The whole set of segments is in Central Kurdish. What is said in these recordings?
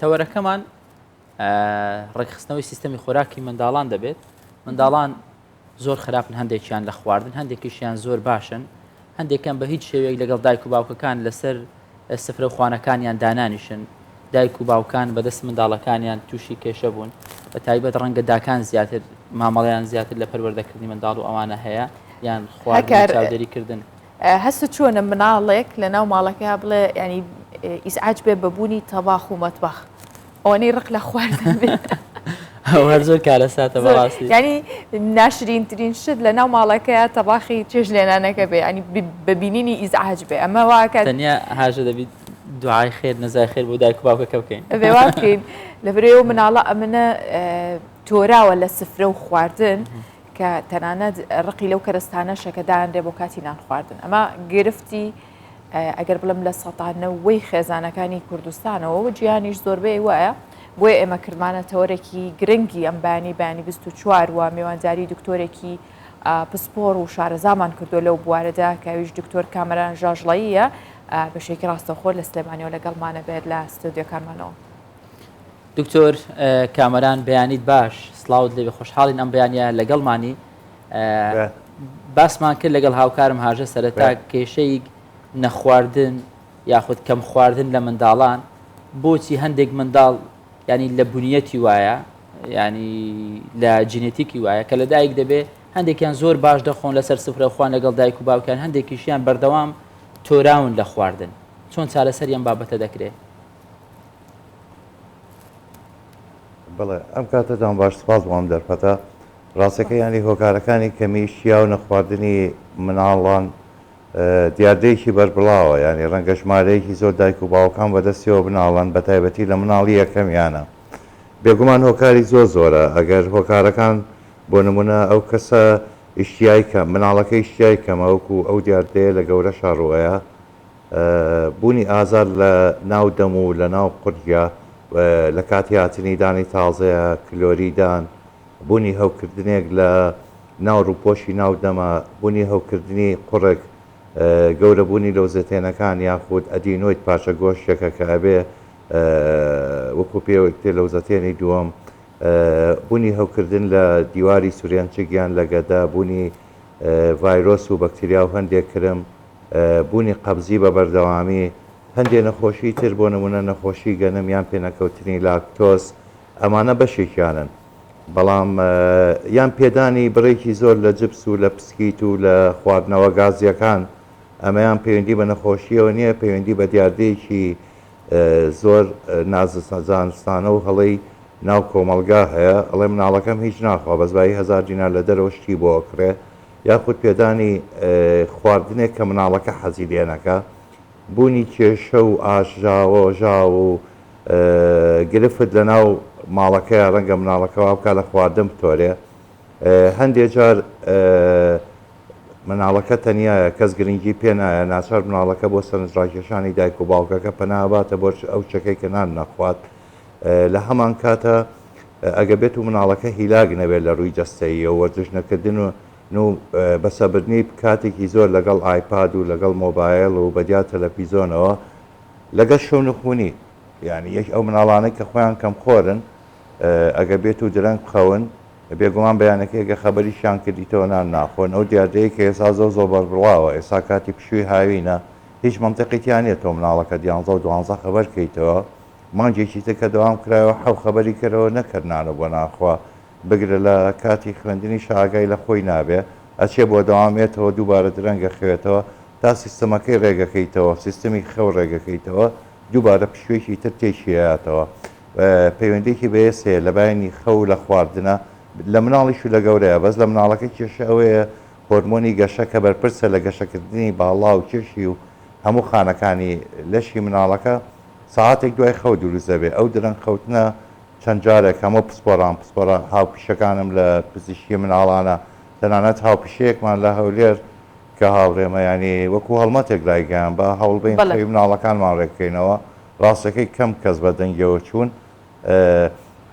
تەوەرەکەمان ڕێکخستنەوەی سیستەمی خۆراکی منداڵان دەبێت. منداڵان زۆر خراپن، هەندێکیان لە خواردن، هەندێکیشیان زۆر باشن، هەندێکیان بە هیچ شێوەیەک لەگەڵ دایک و باوکەکان لەسەر سفرە و خوانەکانیان دانانیشن. دایک و باوکان بەدەست منداڵەکانیان تووشی کێشە بوون، بە تایبەت ڕەنگە داکان زیاتر مامەڵیان زیاتر لە پەروەردەکردنی منداڵ و ئەوانە هەیە یان خواردن چاودێریکردن. هەست چۆنە مناڵێک لە ناو ماڵەکە بڵێ ینی ئیسعاج بێ بەبوونی تەباخ و مەتبەخ ئەوەنەی ڕق لە خواردن بێت. هەر زۆر کارە ساتە بەڕاستی، ینی ناشرینترین شت لە ناو ماڵەکەیە تەباخی چێژ لێنانەکە بێ، ینی ببینینی ئیزعاج بێ. ئەمە واکە تەنیا هاژە دەبیت دوعای خێر نەزای خێر بۆ دایک و باوکەکە بکەین. بێوا بکەین لە برێ و مناڵە ئەمنە تۆراوە لە سفرە و خواردن کە تەنانەت ڕقی لەو کەرستانە شەکەدایانرێ بۆ کاتی نان خواردن. ئەمە گرفتی ئەگەر بڵم لە سەتانەوەی خێزانەکانی کوردستانەوە گیانیش زۆربەی وایە. بۆیە ئێمە کردمانە تەوەرێکی گرنگی ئەم بانی 24 وە میێوانجاری دکتۆرێکی پسپۆر و شارەزامان کردو لەو بوارەدا کەویش دکتۆر کامەران ژاژڵەییە بەشێکی ڕاستەخۆر لە سلێمانیەوە لەگەڵمانە بێت لە ستودیۆکانمانەوە. دکتۆر کامەران بەیانیت باش، سڵاوت لێبێ، خۆشحاڵین ئەم بەیانیە لەگەڵمانی. باسمان کرد لەگەڵ هاوکارم هاژە سەرەتا کێشەی نەخواردن یاخود کەم خواردن لە منداڵان بۆچی هەندێک منداڵ ینی لە بنیەتی وایە، ینی لە جینێتیکی وایە کە لە دایک دەبێ هەندێکیان زۆر باش دەخۆن لەسەر سفرە خوان لەگەڵ دایک و باوکیان، هەندێکیشیان بەردەوام تۆراون لە خواردن. چۆن چارەسەریان بابەتە دەکرێت؟ بڵێ ئەم کاتەدان باش سپاس بۆم دەرفەتە ڕاستەکە ینی هۆکارەکانی کەمی شیا و نەخواردنی مناڵان دیاردەیەکی بەربڵاوە، ینی ڕەنگە ژمارەیەکی زۆر دایک و باوکان بەدەستیەوە بناڵن بە تایبەتی لە مناڵی یەکەمیانە. بێگومان هۆکاری زۆرە ئەگەر هۆکارەکان بۆ نمونە ئەو کەسە ئیشتیای کەم مناڵەکە ئیشتیای کەمەوەکو ئەو دیاردەیە لە گەورە شاڕۆیە بوونی ئازار لە ناو دەم و لە ناو قوریا لە کاتی هاتنی دانی تازەیە کلۆریدان، بوونی هەوکردنێک لە ناو ڕووپۆشی ناو دەمە، بوونی هەوکردنی قوڕێک گەورەبوونی لەوزەتێنەکان یاخود ئەدینۆیت پاشە گۆشتێکە کە ئەبێ وەکو پێوەکتێ لەوزەتێنی دووەم، بوونی هەوکردن لە دیواری سوورێنچگیان لە گەدا، بوونی ڤایرۆس و بەکتریا و هەندێک کرم، بوونی قەبزی بە بەردەوامی، هەندێک نەخۆشی تر بۆ نمونە نەخۆشی گەنم یان پێنەکەوتنی لاکتۆز، ئەمانە بەشێکیانن. بەڵام یان پێدانی بڕێکی زۆر لە جبس و لە پسکیت و لە خواردنەوە گازیەکان ئەمەیان پەیوەندی بە نەخۆشیەوە نییە، پەیوەندی بە دیاردەیەکی زۆر نازانستانە و هەڵەی ناو کۆمەلگا هەیە. ئەڵێ مناڵەکەم هیچ ناخوا بەزبایی 1000 دینار لە دەرەوە شتی بۆ ئەکرێ، یاخود پێدانی خواردنێک کە مناڵەکە حەزی لێنەکە، بوونی کێشە و ئاژاوە ژاو و گرفت لە ناو ماڵەکەی ڕەنگە مناڵەکەەوە بکە لە خواردن بتۆرێ. هەندێک جار مناڵەکە تەنایە کەس گرنگی پێ نایە، ناچار مناڵەکە بۆ سەرنجڕاکێشانی دایک و باوکەکە پەناباتە بۆ ئەو چەکەی کە نان نەخوات. لە هەمان کاتە ئەگە بێت و مناڵەکە هیلاگ نەبێت لە ڕووی جەستەییە و وەرزش نەکردن و بەسەبردنی کاتێکی زۆر لەگەڵ ئایپاد و لەگەڵ مۆبایل و بەدیا تەلەڤیزۆنەوە لەگەڵ شەو نخوونی، یعنی یەک ئەو مناڵانەی کە خۆیان کەم خۆرن ئەگە بێت و درەنگ بخەون بێگومان بەیانەکەیگە خەبەریشیان کردیتەوە نان ناخۆن. ئەو دیاردەیە کە ئێستا زۆر بەربڵاوە، ئێستا کاتی پشووی هاوینە، هیچ منتەقیتیان نێت تۆ مناڵەکە 11 و 12 خەبەر کەیتەوە، مانگێکی تر کە دەوام کرایەوە حەو خەبەری کردەوە نەکردنانە بۆ ناخوا بگرە لە کاتی خوێندنی شاگای لە خۆی نابێ ئەچێ بۆ دەوامێتەوە دووبارە درەنگە خوێتەوە تا سیستەمەکەی ڕێگەکەیتەوە، سیستەمی خەو ڕێگەکەیتەوە، دووبارە پشوێکی تر تێکیایەتەوە. پەیوەندێکی بەیەسێ لە بایانی خەو لە خواردنە لە مناڵیش و لە گەورەیە، بەس لە مناڵەکە کێشە ئەوەیە هۆرمۆنی گەشە کە بەرپرسە لە گەشەکردنی باڵا و کێشی و هەموو خانەکانی لەشی مناڵەکە ساعاتێک دوای خەو دروست دەبێت. ئەو درەنگ خەوتنە چەند جارێک هەموو پسپۆرە هاوپیشەکانم لە پزیشکی مناڵانە، تەنانەت هاوپیشەیەکمان لە هەولێر کە هاوڕێمە ینی وەکو هەڵمەتێک رایگەیان بە هەوڵبین خەوی مناڵەکانمان ڕێکەکەینەوە. ڕاستەکەی کەم کەس بە دەنگەوە چوون.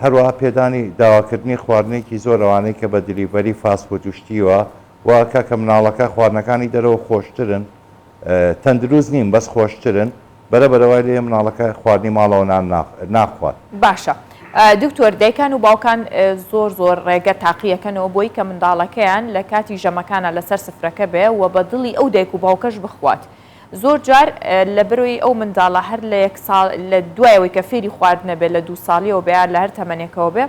هەروەها پێدانی داواکردنی خواردنێکی زۆر ئەوانەی کە بە دلیڤەری فاستفود وشتیوە واکە کە مناڵەکە خواردنەکانی دەرەوە خۆشترن، تەندروست نین بەس خۆشترن، بەرەبەرەوەی لێ مناڵەکە خواردنی ماڵەوە ناخوات. باشە. دکتۆر دایکان و باوکان زۆر ڕێگە تاقیەکەنەوە بۆی کە منداڵەکەیان لە کاتی ژەمەکانە لەسەر سفرەکە بێ و بە دڵی ئەو دایک و باوکەش بخوات. زۆر جار لە بەرۆی ئەو منداڵە هەر لە یەک ساڵ لە دوایەوەی کە فێری خواردنە بێت لە 2 ساڵیەوە بەیان لە هەر تەمەنێکەوە بێ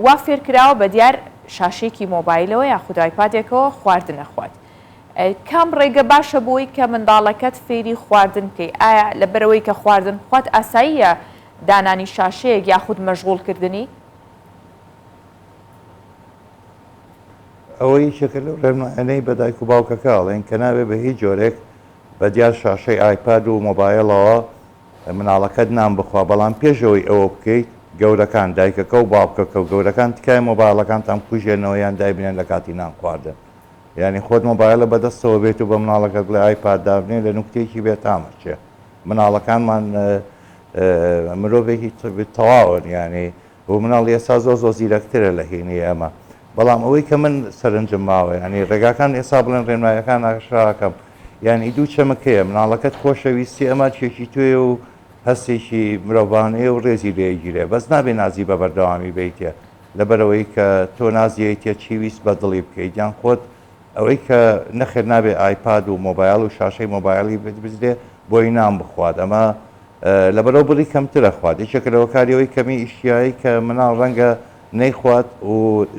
وا فێر کراوە بە دیار شاشێکی مۆبایلەوە یا خودایپادێکەوە خواردن نەخوات. کام ڕێگە باشە بۆی کە منداڵەکەت فێری خواردن بکەی؟ ئایا لە بەرەوەی کە خواردن خوات ئاساییە دانانی شاشەیەک یاخود مەشغوڵکردنی؟ ئەوەی شەکە لەو ڕێنمایانەی بە دایک و باوکەکەڵێن کە نابێ بە هیچ جۆرێک بە دیار شاشەی ئایپاد و مۆبایلەوە مناڵەکەت نام بخوا، بەڵام پێشەوەی ئەوە بکەیت گەورەکان دایکەکە و باوکەکە و گەورەکان تکای مۆبایلەکانتان کوژێنەوەیان دایبنێن لە کاتی نان خواردن. یعنی خۆت مۆبایلە بەدەستەوە بێت و بە مناڵەکەت بڵێ ئایپاد دابنێ لە نوکتێکی بێتامەچێ. مناڵەکانمان مرۆڤێکی تەواون، یعنی بۆ مناڵ ئێستا زۆر زیرەکترە لە هینی ئەمە. بەڵام ئەوەی کە من سەرنجم ماوە، ینی ڕێگاکان ئێستا بڵێن ڕێنمایەکان ئاشراکەم، یعنی دوو چەمەکەیە مناڵەکەت خۆشەویستی ئەمە چێکی توێ و هەستێکی مرۆڤانەیە و ڕێزی لێگیرێ، بەس نابێ نازی بە بەردەوامی بیتێ لەبەرەوەی کە تۆ نازیەتە چیویست بە دڵی بکەیت یان خۆت ئەوەی کە نەخێر نابێ ئایپاد و مۆبایل و شاشەی مۆبایلی بزرێ بۆی نام بخوات. ئەمە لەبەرەوە بڵی کەمترە خوات. یەکێکە لەوە کاریەوەی کەمی ئیشتیایی کە مناڵ ڕەنگە نەیخوات و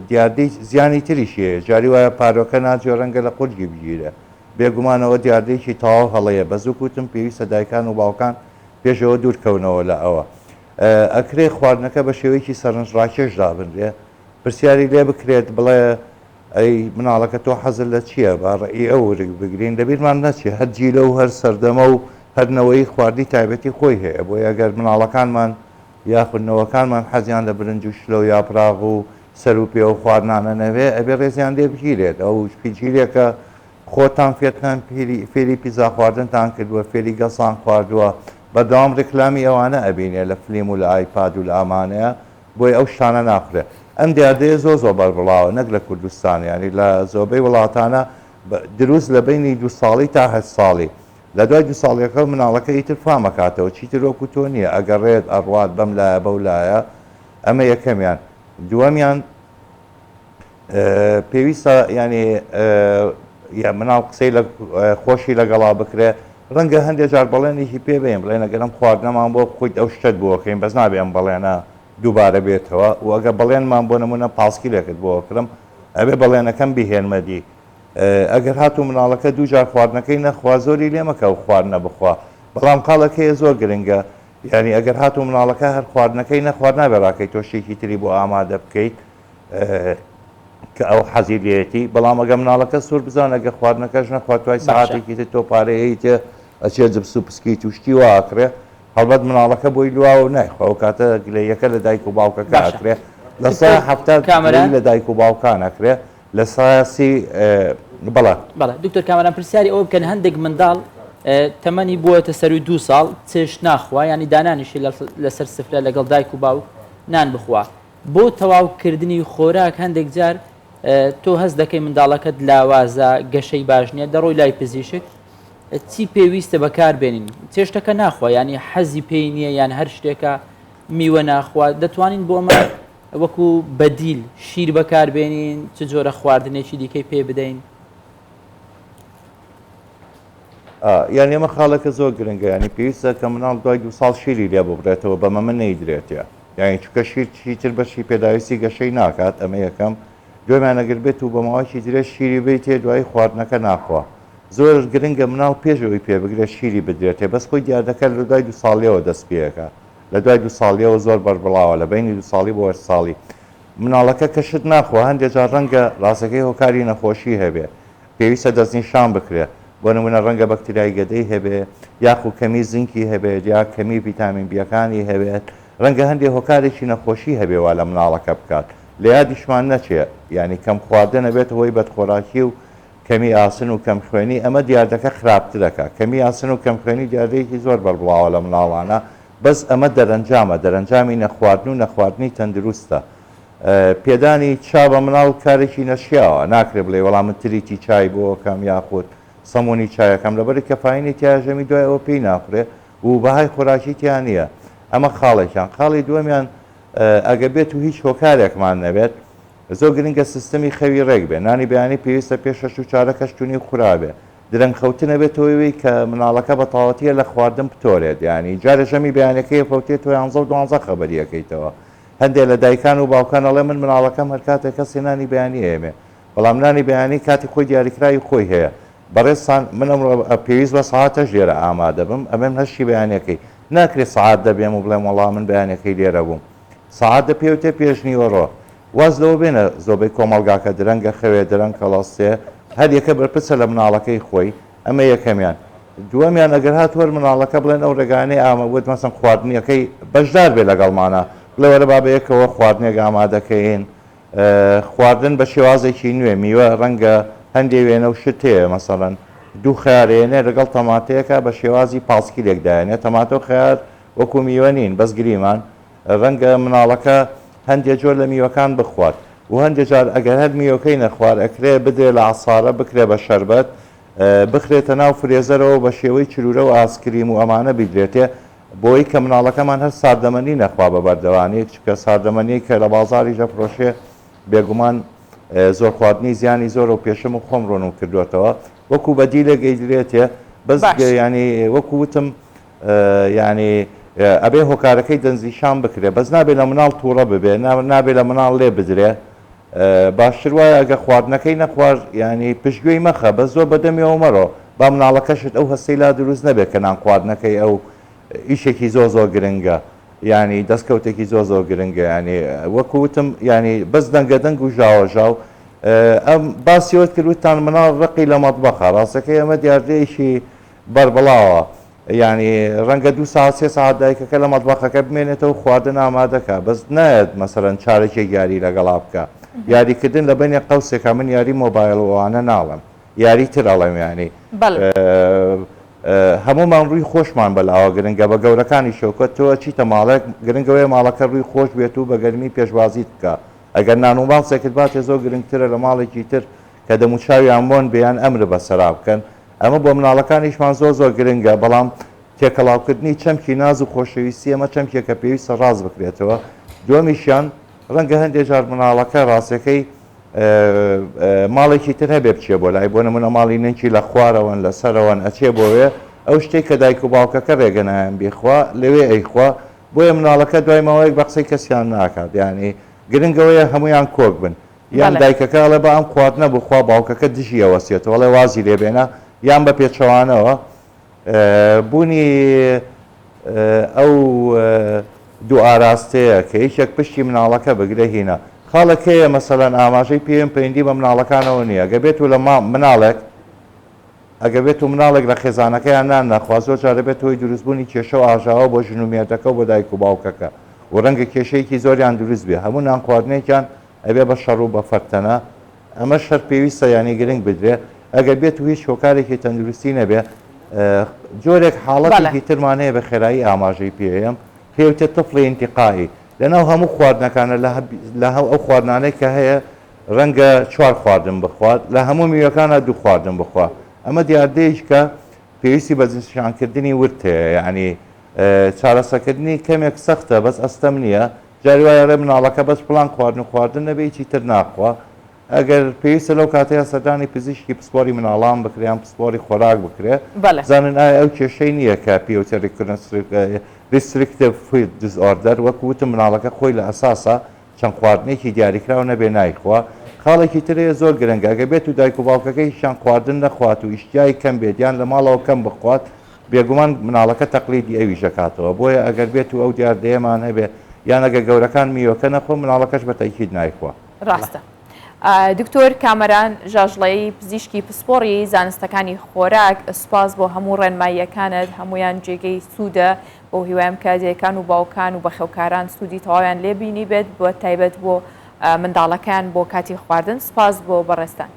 دیاردەی زیانی تریشیە، جاری وایە پارۆکە ناجێ ڕەنگە لە قورگی بگیرە. بێگومانەوە دیاردەیەکی تەواو هەڵەیە. بەزوو کوتم پێویستە دایکان و باوکان پێشەوە دوورکەونەوە لە ئەوە. ئەکرێ خواردنەکە بە شێوەیەکی سەرنجڕاکێش دابنرێ، پرسیاری لێ بکرێت بڵێ ئەی مناڵەکە تۆ حەزت لە چییە؟ باڕێی ئەو بگرین لەبیرمان نەچێ هەر جیلە و هەر سەردەمە و هەرنەوەی خواردی تایبەتی خۆی هەیە. بۆی ئەگەر مناڵەکانمان یاخودنەوەکانمان حەزیان لە برنج و شلە و یاپراغ و سەر و پێ و خواردنانە نەوێ ئەبێ ڕێزیان لێ بگیرێت. ئەو پیجیرێکە خۆتان فێتان فێری پیزا خواردنتان کردووە، فێری گەسان خواردووە، بەداوام ڕێکلامی ئەوانە ئەبینێ لە فلیم و لە ئایپاد و لە ئامانەیە، بۆی ئەو شتانە ناخرێ. ئەم دیاردەیە زۆر بەربڵاوە نەک لە کوردستان، ینی لە زۆربەی وڵاتانە دروست لە بینی 2 ساڵی تا 8 ساڵی. لە دوای 2 ساڵیەکە مناڵەکە ئیتر فامەکاتەوە چیتر وەکو تۆ نییە، ئەگەڕێت ئەڕوات بەم لایە بەو لایە. ئەمە یەکەمیان. دووەمیان پێویستە ینی مناڵ قسەی لە خۆشی لەگەڵا بکرێ. ڕەنگە هەندێک جار بەڵێنێکی پێ بێن بڵێن ئەگەرم خواردنەمان بۆ بخۆیت ئەو شتت بۆکەین، بەس نابێ ئەم بەڵێنە دووبارە بێتەوە. و ئەگە بەڵێنمان بۆ نمونە پاسکیلێکت بۆ کرم ئەبێ بەڵێنەکەم بهێنمەدی. ئەگەر هاتوو مناڵەکە دوو جار خواردنەکەی نەخوا زۆری لێ مەکە و خواردنە بخوا، بەڵام قاڵەکەیە زۆر گرنگە. یعنی ئەگەر هاتوو مناڵەکە هەر خواردنەکەی نەخوارد نابێ ڕاکەی تۆشێکی تری بۆ ئامادە بکەیت کە ئەو حەزی لێتی. بەڵام ئەگە مناڵەکە سوور بزان ئەگە خواردنەکەش نەخوات توای ساعاتێکی تر تۆ پارەیەیتێ ئەچێ جبس و پسکیت و شتی واکرێ، هەڵبەت مناڵەکە بۆی لواوە و نایخوا و کاتە گلەیەکە لە دایک و باوکەکە ئەکرێ. لە سای هەفتە لە دایک و باوکان ئەکرێ، لە ساسی بەڵێ دکتۆر کامەران پرسیاری ئەوە بکەن هەندێک منداڵ تەمەنی بووەتە سەروی 2 ساڵ چێش ناخوا، ینی دانانیشی لەسەر سفرە لەگەڵ دایک و باوک نان بخوا. بۆ تەواوکردنی خۆراک هەندێک جار تۆ هەست دەکەی منداڵەکەت لاوازە گەشەی باش نییە دەڕۆی لای پزیشک، چی پێویستە بەکاربێنین؟ چێشتەکە ناخوا، ینی حەزی پێی نییە یان هەر شتێکە میوە ناخوا، دەتوانین بۆ ئەمە وەکو بەدیل شیر بەکاربێنین، چ جۆرە خواردنێکی دیکەی پێ بدەین؟ یان ئێمە خاڵەکە زۆر گرنگە، ینی پێویستە کە مناڵ دوای 2 ساڵ شیری لێ ببرێتەوە، بەمە من نەیدرێتە. یانی چکە شیر چیتر بەشی پێداویستی گەشەی ناکات. ئەمە یەکەم. دوێمان ئەگەر بێت و بەماوەیەکی درێ شیری بیتێ دوای خواردنەکە ناخوا. زۆر گرنگە مناڵ پێشەوەی پێ بگرێت شیری بدرێتێ، بەس خۆی دیاردەکە لە دوای 2 ساڵیەوە دەست پێەکە. لە دوای 2 ساڵیەوە زۆر بەربڵاوە لە بینی 2 ساڵی بۆ 8 ساڵی. مناڵەکە کەشت ناخوا هەندێک جار ڕەنگە ڕاستەکەی هۆکاری نەخۆشی هەبێ، پێویستە دەستنیشان بکرێت. بۆ نمونە ڕەنگە بەکتریای گەدەی هەبێ، یاخو کەمی زینکی هەبێت، یا کەمی ڤیتامین بیەکانی هەبێت، ڕەنگە هەندێک هۆکارێکی نەخۆشی هەبێ وا لە مناڵەکە بکات. لە یادیشمان نەچێ، ینی کەم خواردن ئەبێت هۆی بەدخۆراکی و کەمی ئاسن و کەم خوێنی، ئەمە دیاردەکە خراپتر دەکات. کەمی ئاسن و کەم خوێنی دیاردەیەکی زۆر بەربڵاوە لە مناڵانە، بەس ئەمە دەرەنجامە، دەرەنجامی نەخواردن و نەخواردنی تەندروستە. پێدانی چا بە مناڵ کارێکی نەشیاوە، ناکرێ بڵێ وەڵام من تریتی چای بۆ کەم یاخود سەمونی چایەکەم، لەبەر کەفاینی تیاژەمی دوایەوە پێی ناخورێ و بەهای خۆراکی تیان نییە ئەمە خاڵێکیان خاڵی دووەمیان ئەگە بێت و هیچ هۆکارێکمان نەبێت زۆر گرنگە سیستەمی خەوی ڕێک بێ نانی بەیانی پێویستە پێش 6 و 4 کەشتونی خوراوێ درەنگ خەوتنە بێتەوەی کە مناڵەکە بە تەواوەتیە لە خواردن بتۆرێت ینی جارە ژەمی بەیانەکەی فەوتێت 11 و 12 خەبەریەکەیتەوە هەندێک لە دایکان و باوکان ئەڵێ من مناڵەکەم هەر کاتێک کەسی نانی بەیانی ئێمێ بەڵام نانی بەیانی کاتی خۆی دیاریکراوی خۆی هەیە بەڕێستان من پێویست بە ساعتەش لێرە ئامادە بم ئەمەم هەشی بەیانەکەی ناکرێت ساعت دەبێم و بڵێم وەڵام من بەیانەکەی لێرە بووم ساعت دەپێوتێ پێشنیوەڕۆ واز لەوە بێنە زۆبەی کۆمەڵگاکە درەنگە خەوێ درەنگ کەڵاستێ هەر یەکە بەرپرسە لە مناڵەکەی خۆی ئەمە یەکەمیان دووەمیان ئەگەر هاتووەر مناڵەکە بڵێن ئەو ڕێگانەی ئامەوت مەسەن خواردنیەکەی بەشدار بێ لەگەڵمانە لەوەرە بابەیەکەوە خواردنێک ئامادەکەین خواردن بە شێوازێکی نوێ میوە ڕەنگە هەندێک وێنە و شت هەیە مەسەڵەن دوو خیارێنێ لەگەڵ تەماتەیەکە بە شێوازی پاسکیلێکدایێنێ تەماتۆ خیار وەکو میوە نین بەس گریمان ڕەنگە مناڵەکە هەندێک جۆر لە میوەکان بخوات و هەندێک جار ئەگەر هەر میوەکەی نەخوار ئەکرێ بدرێ لە عسارە بکرێ بە شەربەت بخرێتە ناو فرێزەرەوە بە شێوەی چرورە و ئاسکریم و ئەمانە بیدرێتێ بۆی کە مناڵەکەمان هەر ساردەمەنی نەخوا بە بەردەوانی چکە ساردەمەنی کە لە بازاری ژەفرۆشێ بێگومان زۆر خواردنی زیانی زۆر و پێشم و خۆم ڕۆنم کردوێتەوە وەکو بەدیلە گەیدرێتێ بەس ینی وەکو وتم ینی ئەبێ هۆکارەکەی دەنزیشان بکرێ بەس نابێت لە مناڵ تووڕە ببێ نابێت لە مناڵ لێ بدرێ باشتر وایە ئەگە خواردنەکەی نەخوارد ینی پشتگوێی مەخە بە زۆر بەدەمیەوە مەڕۆ با مناڵەکەشت ئەو هەستەی لا دروست نەبێت کە نان خواردنەکەی ئەو ئیشێکی زۆر گرنگە ینی دەستکەوتێکی زۆر گرنگە ینی وەکوتم ینی بەس دەنگە دەنگ و ژاوەژاو ئەم باسیەوەت کردوتان مناڵ ڕقی لە مەطبەخە ڕاستەکەی ئەمە دیاردەیەکی بربڵاوە ینی ڕەنگە 2 ساعت 3 ساعت دایکەکە لە مەطبەخەکە بمێنێتەوە خواردن ئامادەکە بەس نایەت مەسەرەن چارەکێک یاری لەگەڵا بکە یاریکردن لە بینێ قەوسێکە من یاری مۆبایلەوانە ناڵم یاری تر ئەڵێم ینی هەمومان ڕووی خۆشمان بەلاوە گرنگە بە گەورەکانی شەوکەت تۆ چیتە ماڵێک گرنگەوەی ماڵەکە ڕووی خۆش بێت و بە گەرمی پێشوازیت بکە ئەگەر نانوماڵسێکت باتێ زۆر گرنگترە لە ماڵێکی تر کە دەموچاویان بۆن بیان ئەمر بەسەرا بکەن ئەمە بۆ مناڵەکانیشمان زۆر گرنگە بەڵام تێکەڵاوکردنی چەمکی ناز و خۆشەویستی ئەمە چەمکێکە پێویستە ڕاست بکرێتەوە دووەمیشیان ڕەنگە هەندێک جار مناڵەکە ڕاستەکەی ماڵێکی تر هەبێ بچێ بۆ لای بۆ نمونە ماڵی ننکی لە خوارەوەن لە سەرەوەن ئەچێ بۆوێ ئەو شتێک کە دایک و باوکەکە ڕێگەنایان بێخوا لەوێ ئەیخوا بۆیە مناڵەکە دوای ماوەیەک بە قسەی کەسیان ناکات ینی گرنگەوەیە هەمویان کۆک بن یان دایکەکە ئەڵێ بە ئەم خواردنە بخوا باوکەکە دژی ئەوەسێتەوە ئەڵێ وازی لێبێنە یان بە پێچەوانەوە بوونی ئەو دوو ئاراستەیە کە هیچێک پشتی مناڵەکە بگرەهینە خاڵەکەیە مەسەلەن ئاماژەی پێم پەیوەندی بە مناڵەکانەوە نییە ئەگە بێت و لە مناڵێک ئەگە بێت و مناڵێک لە خێزانەکەیان نان نەخوا زۆر جارە بێت هۆی دروستبوونی کێشە و ئاژاوە بۆ ژنومێردەکە بۆ دایک و باوکەکە و ڕەنگە کێشەیەکی زۆریان دروست بێ هەموو نان خواردنێکیان ئەبێ بە شەڕ و بە فەرتەنە ئەمە شەر پێویستە ینی گرنگ بدرێ ئەگەر بێت و هیچ هۆکارێکی تەندروستی نەبێ جۆرێک حاڵەتێکی ترمانەیە بە خێرایی ئاماژەی پێم پێوتێت تفڵی ئینتیقایی لەناو هەموو خواردنەکانە لە ئەو خواردنانەی کە هەیە ڕەنگە 4 خواردن بخوات لە هەموو میوەکانە 2 خواردن بخوا ئەمە دیاردەیەش کە پێویستی بە جنسشانکردنی ورد هەیە ینی چارەسەکردنی کەمێک سەختە بەس ئەستەم نییە جاری وایە ڕێ مناڵەکە بەس پڵان خواردن نەبێتی تر ناخوا ئەگەر پێویستە لەو کاتەیە سەردانی پزیشکی پسپۆری مناڵان بکریان پسپۆری خۆراک بکرێ زانن ئایا ئەو کێشەی نییە کە پێوتە ریستریکتیڤ فود دیسۆردەر وەکوتم مناڵەکە خۆی لە ئەساسە چەند خواردنێکی دیاریکراوە نەبێ نایخوا خاڵێکی ترەیە زۆر گرنگە ئەگە بێت و دایک و باوکەکەی هیچیان خواردن نەخوات و ئیشتیای کەم بێت یان لە ماڵەوە کەم بخوات بێگومان مناڵەکە تەقلیدی ئەوی ژەکاتەوە بۆیە ئەگەر بێت و ئەو دیاردەیەمان هەبێ یان ئەگە گەورەکان میوەکە نەخۆ مناڵەکەش بە تەیکید نایخوا ڕاستە دکتۆر کامەران ژاژڵەی پزیشکی پسپۆڕی زانستەکانی خۆراک سپاس بۆ هەموو ڕێنماییەکانت هەمویان جێگەی سوودە بۆ هیوایم کادێکان و باوکان و بەخێوکاران سوودی تەواویان لێبینی بێت بۆ تایبەت بۆ منداڵەکان بۆ کاتی خواردن سپاس بۆ بەڕێستان